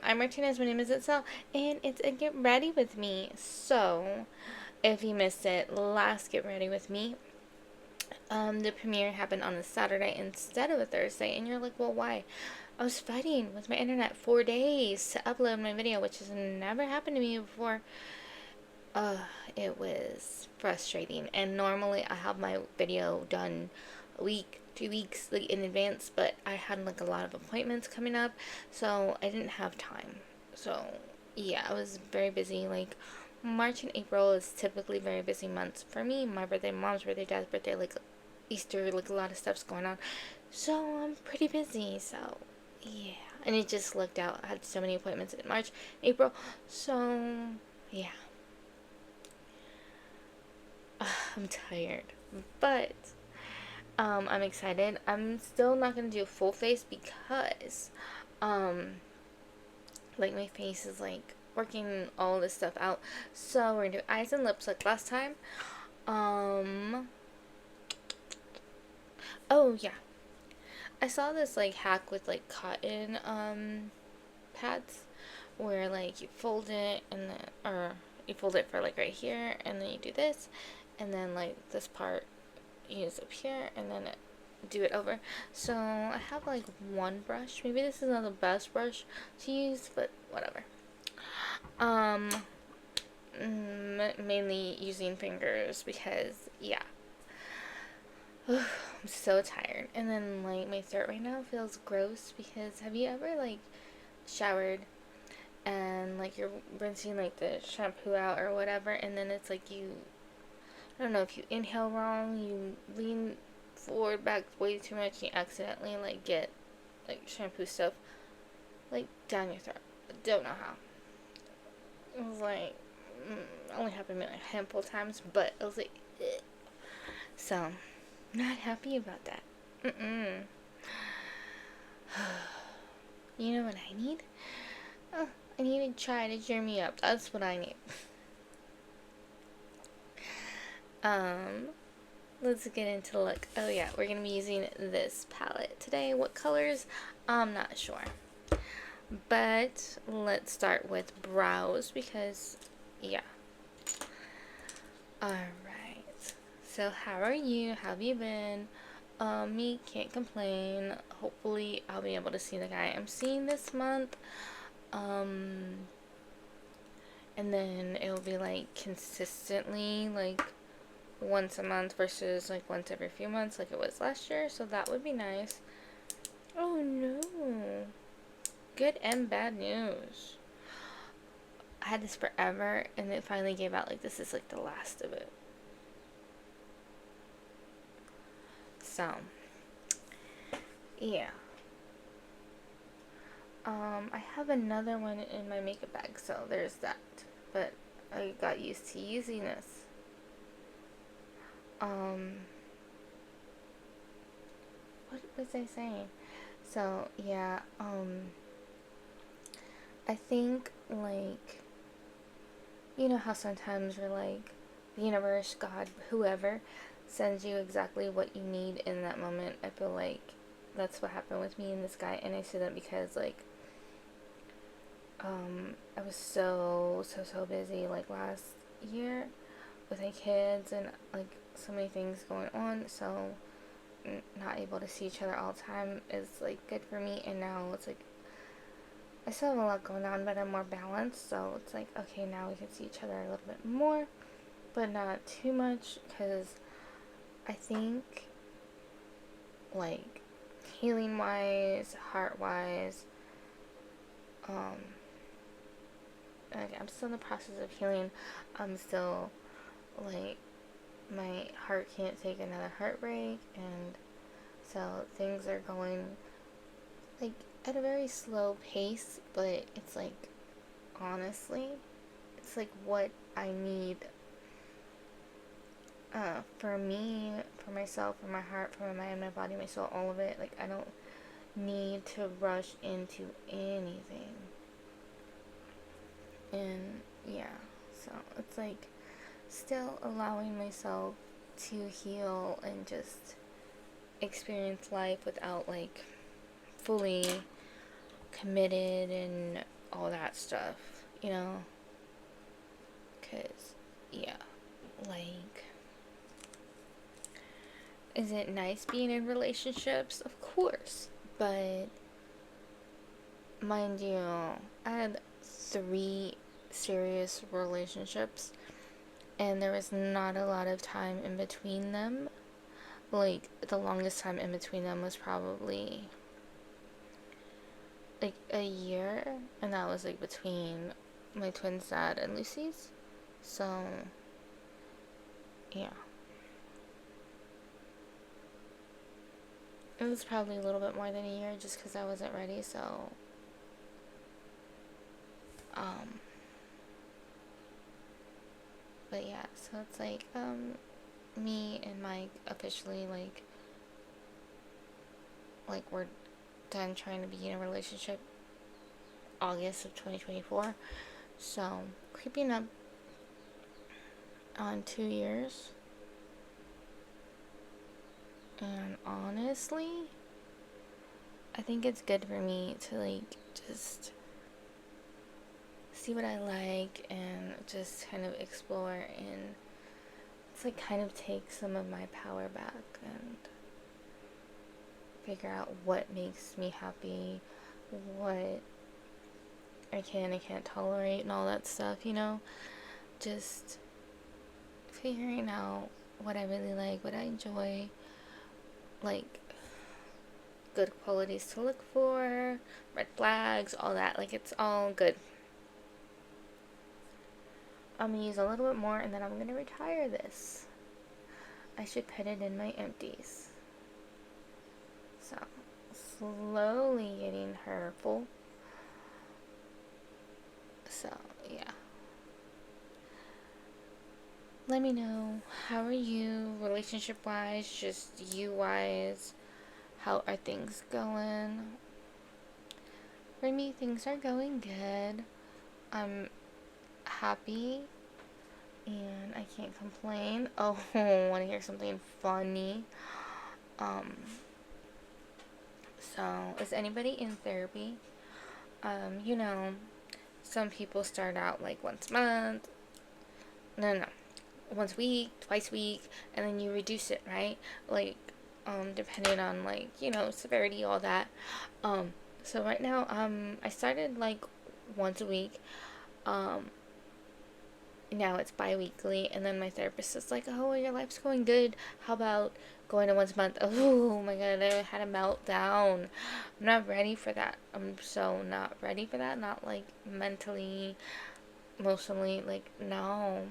I'm Martinez. My name is Itzell, and it's a Get Ready With Me. So, if you missed it, last Get Ready With Me, the premiere happened on a Saturday instead of a Thursday, and you're like, well, why? I was fighting with my internet 4 days to upload my video, which has never happened to me before. Uh, it was frustrating, and normally I have my video done a week, 2 weeks like in advance, but I had like a lot of appointments coming up, so I didn't have time. So yeah, I was very busy. Like March and April is typically very busy months for me. My birthday, mom's birthday, dad's birthday, like Easter, like a lot of stuff's going on. So I'm pretty busy. So yeah, and it just looked out. I had so many appointments in March, April. So yeah. I'm tired, but I'm excited. I'm still not gonna do a full face because, um, like my face is like working all this stuff out. So we're gonna do eyes and lips like last time. Um, oh yeah, I saw this like hack with like cotton pads where like you fold it and then or you fold it for like right here and then you do this and then like this part use up here and then do it over. So I have like one brush. Maybe this is not the best brush to use, but whatever. Um, mainly using fingers because yeah, I'm so tired. And then like my throat right now feels gross because have you ever like showered and like you're rinsing like the shampoo out or whatever, and then it's like you I don't know if you inhale wrong, you lean forward back way too much, you accidentally like get like shampoo stuff like down your throat. I don't know how. It was like only happened to me like a handful of times, but it was like ugh. So not happy about that. Mm-mm. You know what I need? I need to try to cheer me up. That's what I need. Um, let's get into the look. Oh yeah, we're gonna be using this palette today. What colors? I'm not sure. But let's start with brows because, yeah. Alright. So how are you? How have you been? Me, can't complain. Hopefully I'll be able to see the guy I'm seeing this month. And then it'll be like consistently like once a month versus like once every few months like it was last year. So that would be nice. Oh no. Good and bad news. I had this forever and it finally gave out. Like this is like the last of it. So yeah. I have another one in my makeup bag, so there's that. But I got used to using this. What was I saying? So yeah, I think like you know how sometimes you're like the universe, God, whoever sends you exactly what you need in that moment. I feel like that's what happened with me and this guy, and I say that because like I was so busy like last year with my kids and like so many things going on, so not able to see each other all the time is like good for me. And now it's like I still have a lot going on, but I'm more balanced, so it's like okay, now we can see each other a little bit more, but not too much, because I think like healing wise, heart wise, like I'm still in the process of healing. I'm still like my heart can't take another heartbreak, and so things are going like at a very slow pace, but it's like honestly it's like what I need for me, for myself, for my heart, for my mind, my body, my soul, all of it. Like I don't need to rush into anything. And yeah, so it's like still allowing myself to heal and just experience life without like fully committed and all that stuff, you know? Because, yeah, like, is it nice being in relationships? Of course. But, mind you, I had 3 serious relationships, and there was not a lot of time in between them. Like, the longest time in between them was probably like a year, and that was like between my twin's dad and Lucy's. So, yeah. It was probably a little bit more than a year just because I wasn't ready, so. Um, but yeah, so it's like, me and Mike officially, like, we're done trying to be in a relationship August of 2024. So, creeping up on 2 years. And honestly, I think it's good for me to, like, just see what I like and just kind of explore and it's like kind of take some of my power back and figure out what makes me happy, what I can and can't tolerate and all that stuff, you know? Just figuring out what I really like, what I enjoy, like good qualities to look for, red flags, all that. Like, it's all good. I'm gonna use a little bit more and then I'm gonna retire this. I should put it in my empties. So, slowly getting her full. So, yeah. Let me know, how are you relationship wise, just you wise? How are things going? For me, things are going good. I'm happy and I can't complain. Oh, want to hear something funny? Um, so, is anybody in therapy? You know, some people start out like once a month. No, once a week, twice a week, and then you reduce it, right? Like, depending on, like, you know, severity, all that. So right now, I started like once a week. Now it's bi-weekly, and then my therapist is like, oh, your life's going good, how about going to once a month? Oh my god, I had a meltdown. I'm not ready for that. I'm so not ready for that. Not like mentally, emotionally, like, no.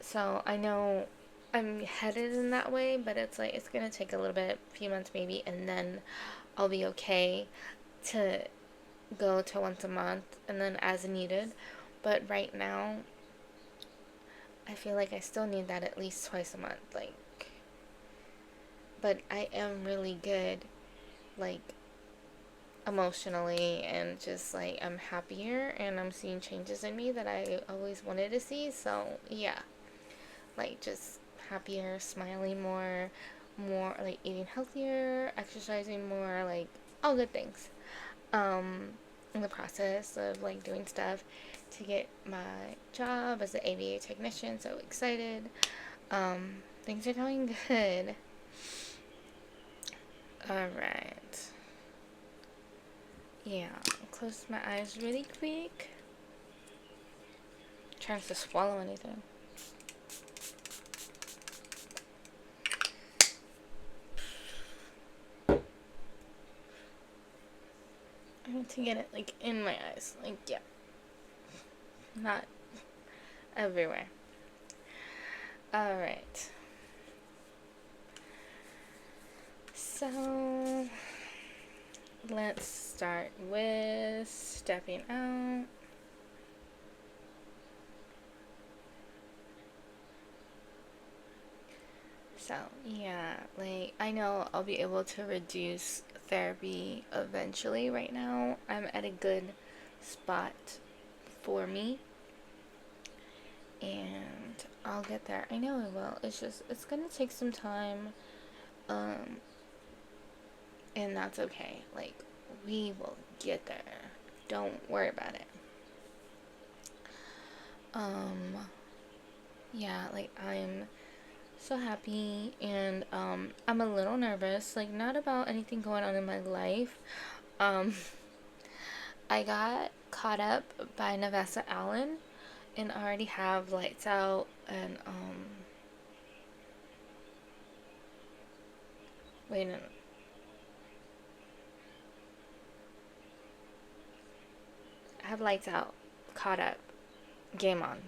So I know I'm headed in that way, but it's like it's gonna take a little bit, a few months maybe, and then I'll be okay to go to once a month and then as needed. But right now, I feel like I still need that at least twice a month. Like, but I am really good, like, emotionally, and just like I'm happier and I'm seeing changes in me that I always wanted to see. So yeah, like just happier, smiling more like eating healthier, exercising more, like all good things. In the process of like doing stuff to get my job as an AVA technician, so excited. Things are going good. Alright. Yeah, I'll close my eyes really quick. Trying to swallow anything. I need to get it like in my eyes. Like, yeah. Not everywhere. Alright. So, let's start with stepping out. So, yeah, like, I know I'll be able to reduce therapy eventually. Right now, I'm at a good spot for me, and I'll get there. I know I will. It's just, it's gonna take some time, um, and that's okay. Like, we will get there. don't worry about it. Yeah, like, I'm so happy, and I'm a little nervous, like, not about anything going on in my life. um I got caught up by Navessa Allen, and I already have Lights Out and wait, no, I have Lights Out, Caught Up, Game On.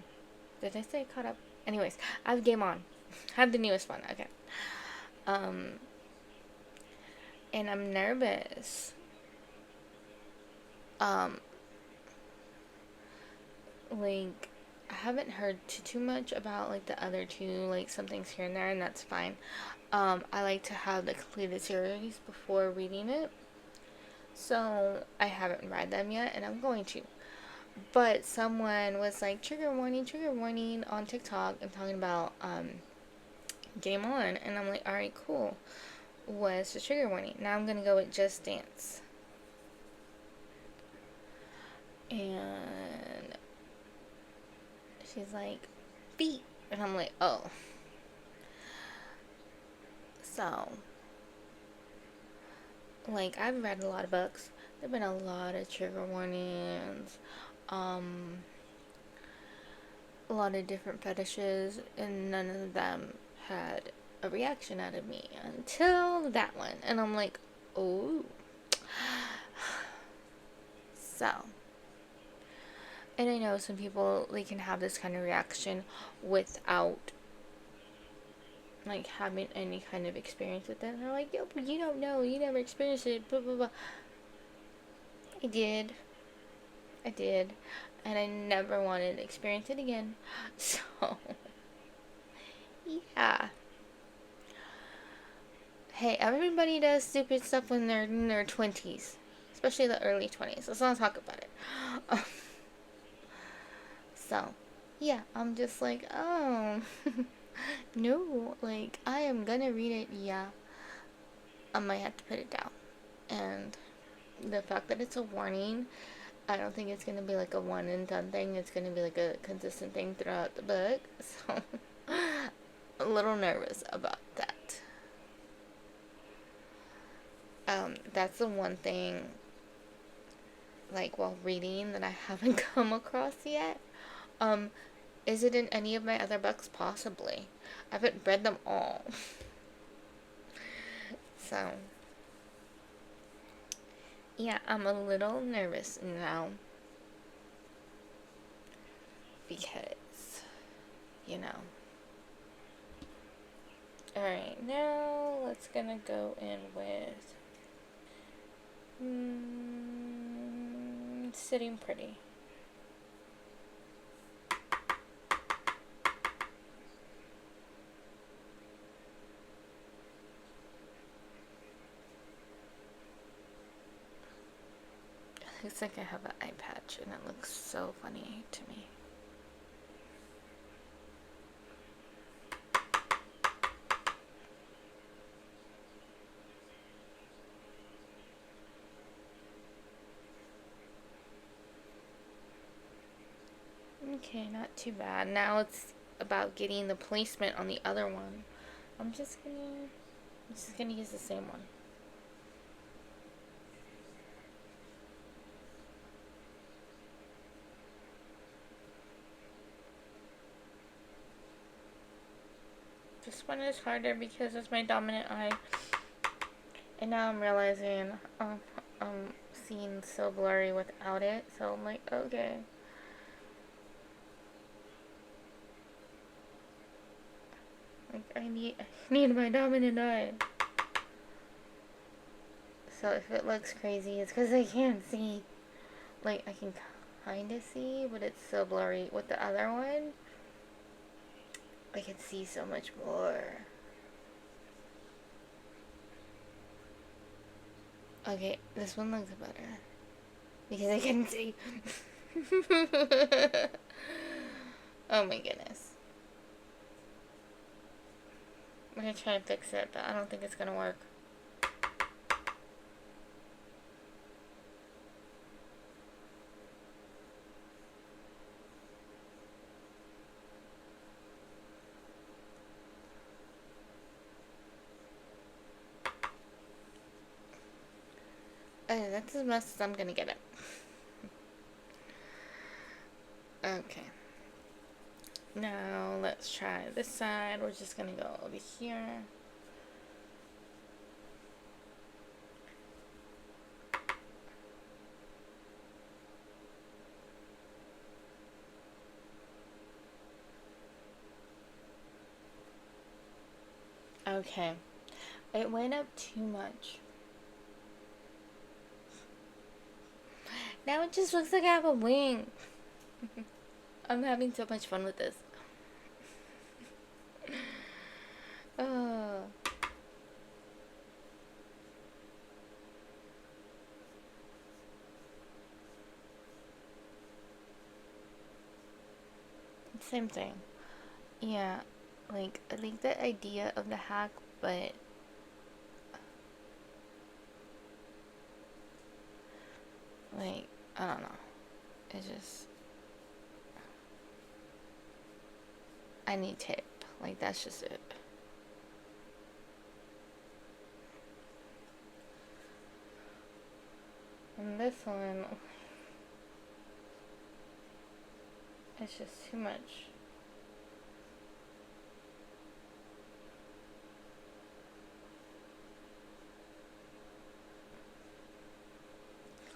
Did I say Caught Up? Anyways, I have Game On. I have the newest one. Okay. Um, and I'm nervous. Um, like, I haven't heard too much about, like, the other two, like, some things here and there, and that's fine. I like to have the completed series before reading it. So, I haven't read them yet, and I'm going to. But someone was like, trigger warning on TikTok, and talking about, Game On. And I'm like, alright, cool. What's the trigger warning? Now I'm gonna go with Just Dance. And she's like, feet. And I'm like, oh. So, like, I've read a lot of books. There've been a lot of trigger warnings. A lot of different fetishes, and none of them had a reaction out of me until that one. And I'm like, oh. So, and I know some people, they can have this kind of reaction without, like, having any kind of experience with it. And they're like, yo, but you don't know, you never experienced it, blah blah blah. I did, and I never wanted to experience it again. So, yeah. Hey, everybody does stupid stuff when they're in their 20s, especially the early 20s. Let's not talk about it. So, yeah, I'm just like, oh, no, like, I am gonna read it, yeah. I might have to put it down. And the fact that it's a warning, I don't think it's gonna be like a one and done thing. It's gonna be like a consistent thing throughout the book. So, a little nervous about that. That's the one thing, like, while reading, that I haven't come across yet. Is it in any of my other books? Possibly. I haven't read them all. So, yeah, I'm a little nervous now. Because, you know. Alright, now let's gonna go in with Sitting Pretty. Looks like I have an eye patch, and it looks so funny to me. Okay, not too bad. Now it's about getting the placement on the other one. I'm just gonna use the same one. This one is harder because it's my dominant eye. And now I'm realizing I'm seeing so blurry without it. So I'm like, okay. Like, I need my dominant eye. So if it looks crazy, it's because I can't see. Like, I can kind of see, but it's so blurry. With the other one, I can see so much more. Okay, this one looks better. Because I can see. Oh my goodness. I'm gonna try and fix it, but I don't think it's gonna work. That's as much as I'm gonna get it. Okay. Now let's try this side. We're just gonna go over here. Okay. It went up too much. Now it just looks like I have a wing. I'm having so much fun with this. Oh. Same thing. Yeah. Like, I like the idea of the hack, but like, I don't know. It just, I need tape. Like, that's just it. And this one, it's just too much.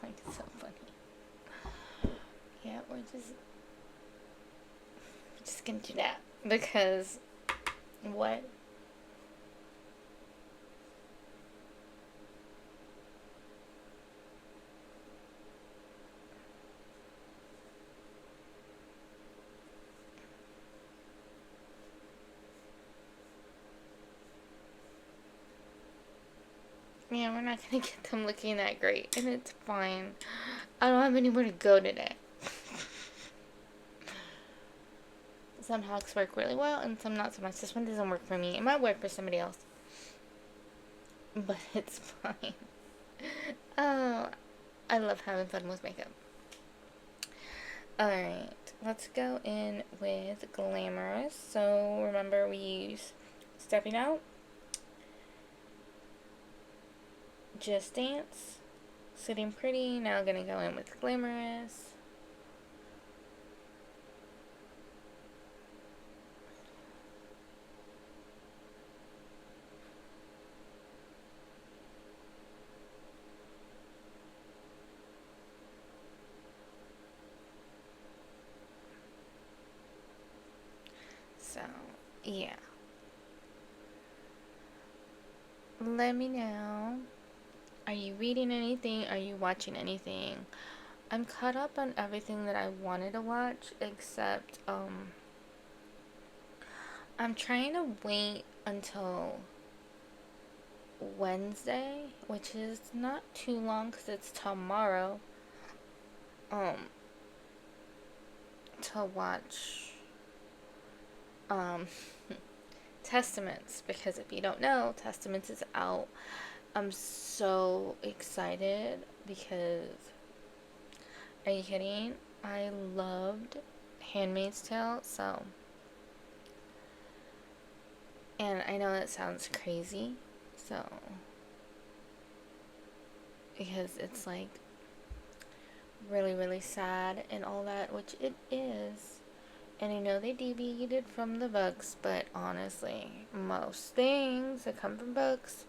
Like, it's so funny. Yeah, we're just gonna do that. Because, what? Yeah, we're not gonna get them looking that great. And it's fine. I don't have anywhere to go today. Some hacks work really well and some not so much. This one doesn't work for me. It might work for somebody else. But it's fine. Oh, I love having fun with makeup. Alright, let's go in with Glamorous. So remember we use Stepping Out, Just Dance, Sitting Pretty. Now gonna go in with Glamorous. So, yeah. Let me know. Are you reading anything? Are you watching anything? I'm caught up on everything that I wanted to watch, except, I'm trying to wait until Wednesday, which is not too long because it's tomorrow, um, to watch, um, Testaments, because if you don't know, Testaments is out. I'm so excited because, are you kidding? I loved Handmaid's Tale, so, and I know that sounds crazy, so, because it's like really, really sad and all that, which it is. And I know they deviated from the books, but honestly, most things that come from books,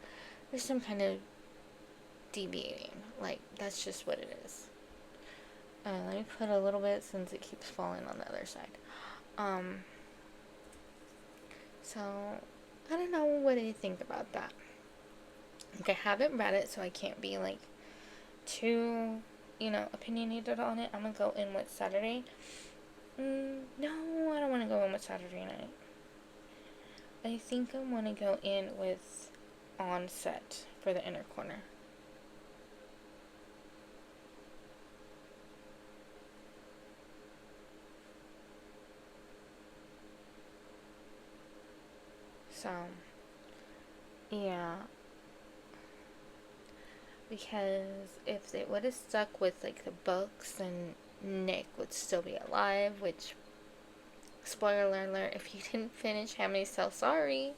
there's some kind of deviating. Like, that's just what it is. Let me put a little bit since it keeps falling on the other side. So, I don't know what I think about that. Like, I haven't read it, so I can't be, like, too, opinionated on it. I'm gonna go in with Saturday. No, I don't want to go in with Saturday night. I think I want to go in with Onset for the inner corner. So, yeah. Because if they would have stuck with, like, the books, then Nick would still be alive, which, spoiler alert, if you didn't finish Handmaid's Tale, sorry.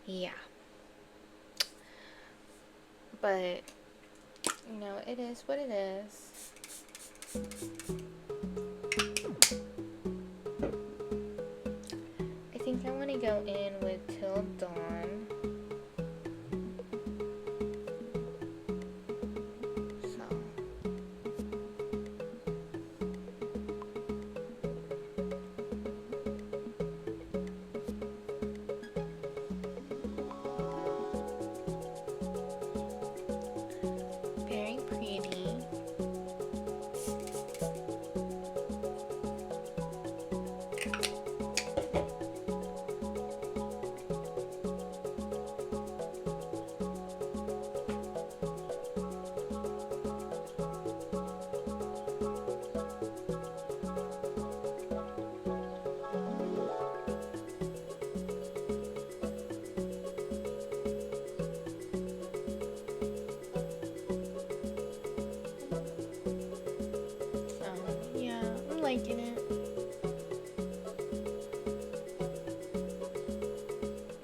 Yeah. But, you know, it is what it is. I think I want to go in with Till Dawn. So. Very pretty. Yeah, I'm liking it.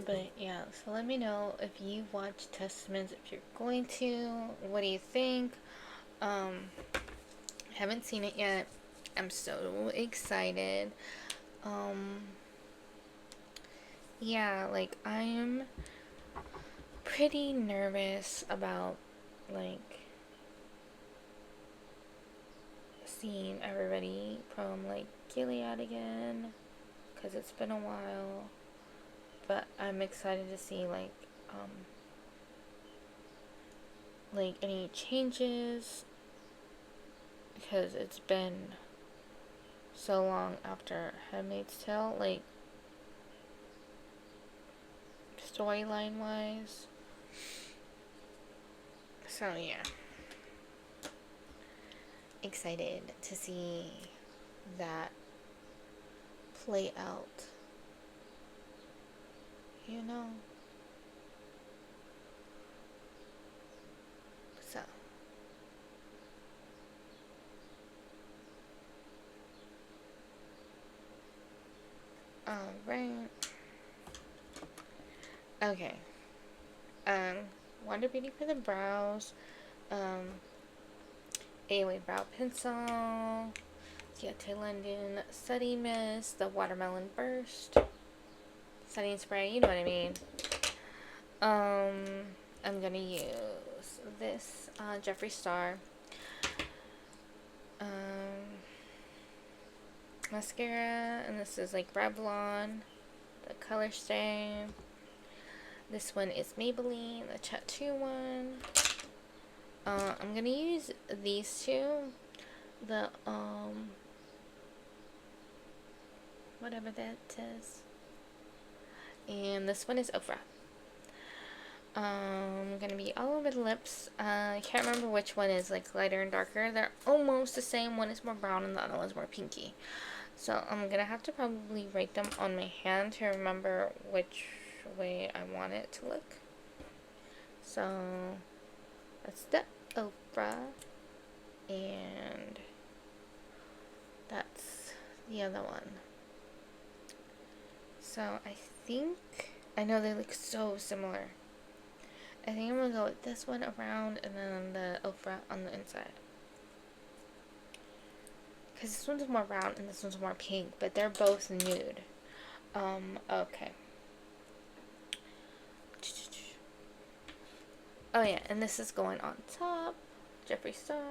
But yeah, so let me know if you watch Testaments, if you're going to. What do you think? Haven't seen it yet. I'm so excited. Um, yeah, like I'm pretty nervous about like seeing everybody from like Gilead again, because it's been a while. But I'm excited to see like any changes, because it's been so long after Handmaid's Tale, like storyline wise. So yeah, excited to see that play out, you know. So all right, okay. Water Beauty for the brows. A-Way Brow Pencil. T London Setting Mist. The Watermelon Burst. Setting spray, you know what I mean. I'm gonna use this Jeffree Star mascara, and this is like Revlon, the Color Stay. This one is Maybelline, the Tattoo one. I'm gonna use these two, the whatever that is, and this one is Ofra. Gonna be all over the lips. I can't remember which one is like lighter and darker. They're almost the same. One is more brown and the other one's more pinky. So I'm gonna have to probably write them on my hand to remember which way I want it to look. So that's the Oprah, and that's the other one. So I know they look so similar. I think I'm gonna go with this one around and then the Oprah on the inside. Because this one's more round and this one's more pink, but they're both nude. Okay. Oh yeah, and this is going on top. Jeffree Star.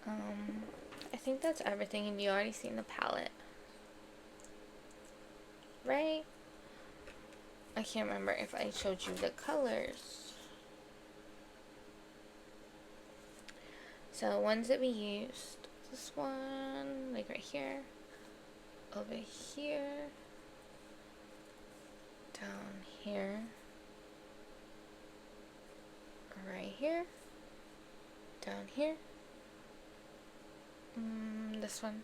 I think that's everything, and you already seen the palette. Right? I can't remember if I showed you the colors. So ones that we used. This one, like right here. Over here. Down here. Right here. Down here. This one.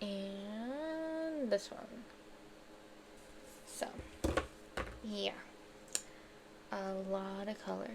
And this one. So, yeah. A lot of colors.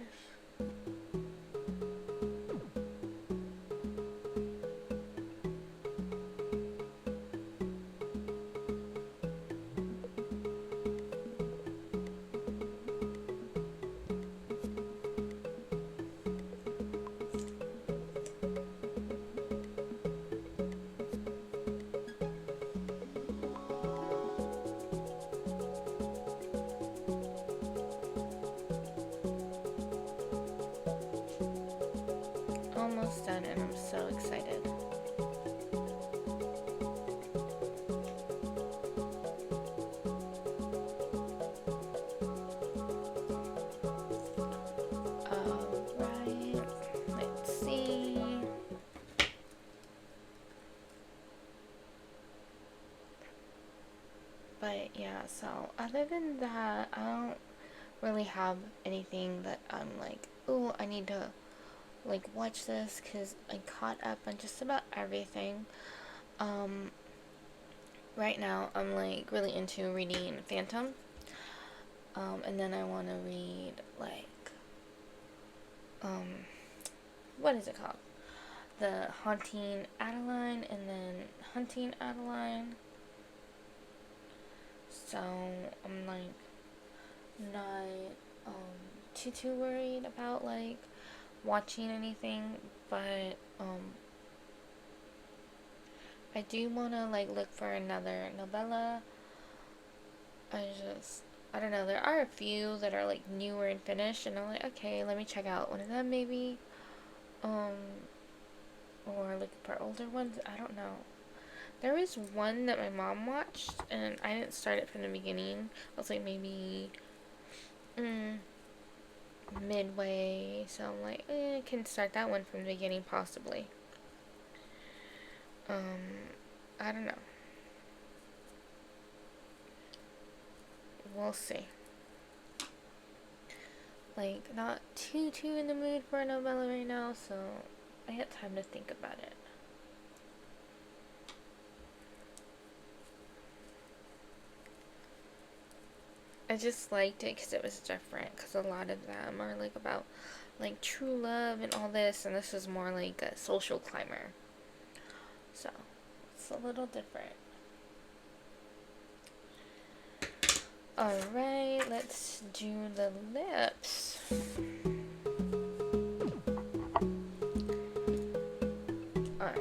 almost done and I'm so excited. Alright, let's see. But yeah, so other than that, I don't really have anything that I'm like, oh, I need to like watch this because I caught up on just about everything. Right now I'm like really into reading Phantom. And then I want to read like, what is it called? The Haunting Adeline and then Hunting Adeline. So I'm like not too worried about like watching anything, but I do want to like look for another novella. I don't know, there are a few that are like newer and finished and I'm like, okay, let me check out one of them maybe. Or look for older ones. I don't know. There was one that my mom watched and I didn't start it from the beginning. I was like maybe midway, so I'm like, I can start that one from the beginning possibly. I don't know. We'll see. Like, not too in the mood for a novella right now, so I had time to think about it. I just liked it because it was different, because a lot of them are like about like true love and all this, and this is more like a social climber. So, it's a little different. Alright, let's do the lips. Alright.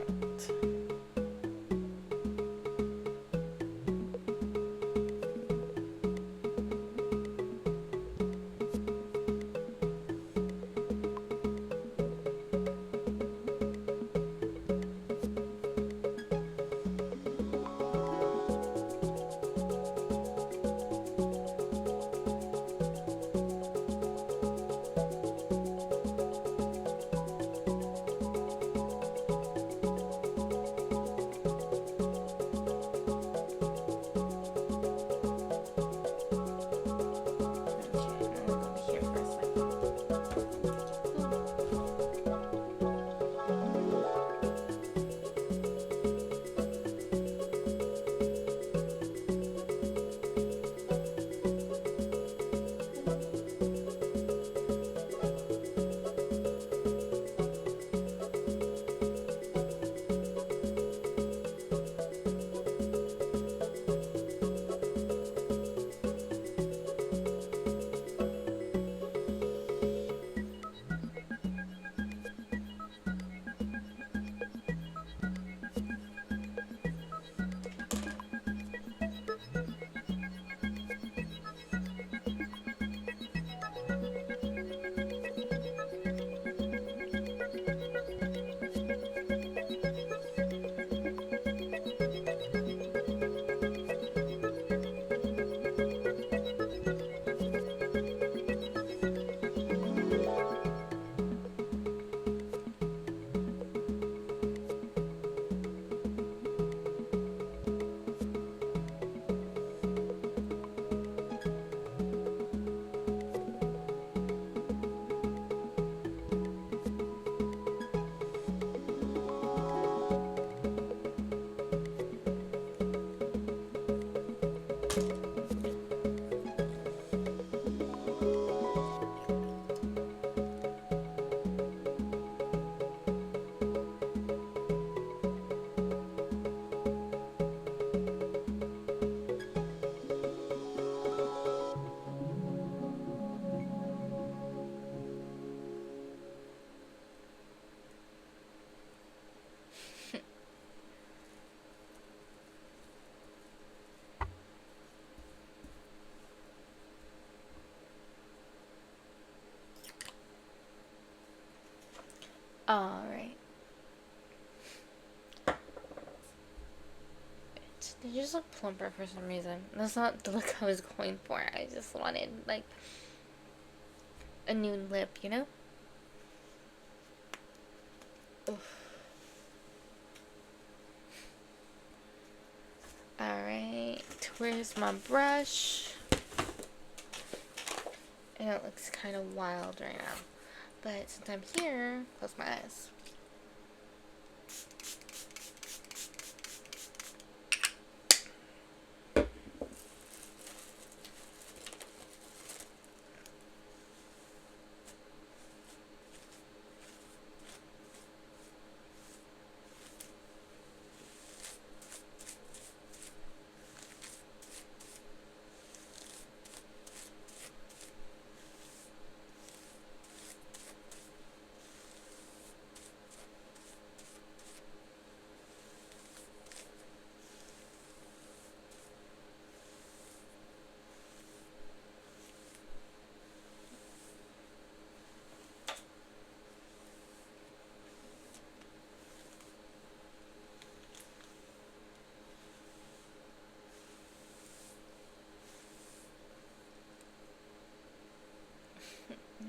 Alright. just look plumper for some reason. That's not the look I was going for. I just wanted, like, a new lip, you know? Oof. Alright, where's my brush? And it looks kind of wild right now. But since I'm here, close my eyes.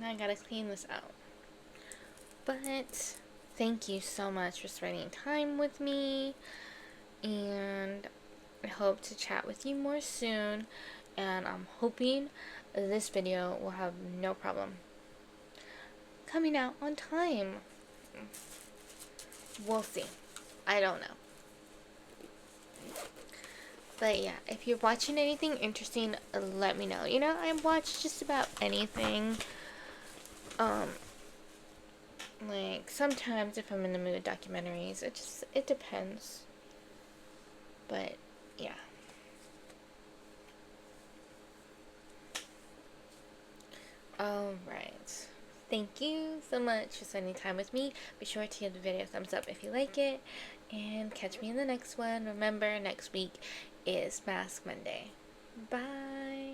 Now I gotta clean this out. But thank you so much for spending time with me, and I hope to chat with you more soon, and I'm hoping this video will have no problem coming out on time. We'll see. I don't know. But yeah, if you're watching anything interesting, let me know. You know, I watch just about anything. Like, sometimes if I'm in the mood, documentaries. It depends. But, yeah. Alright. Thank you so much for spending time with me. Be sure to give the video a thumbs up if you like it. And catch me in the next one. Remember, next week is Mask Monday. Bye.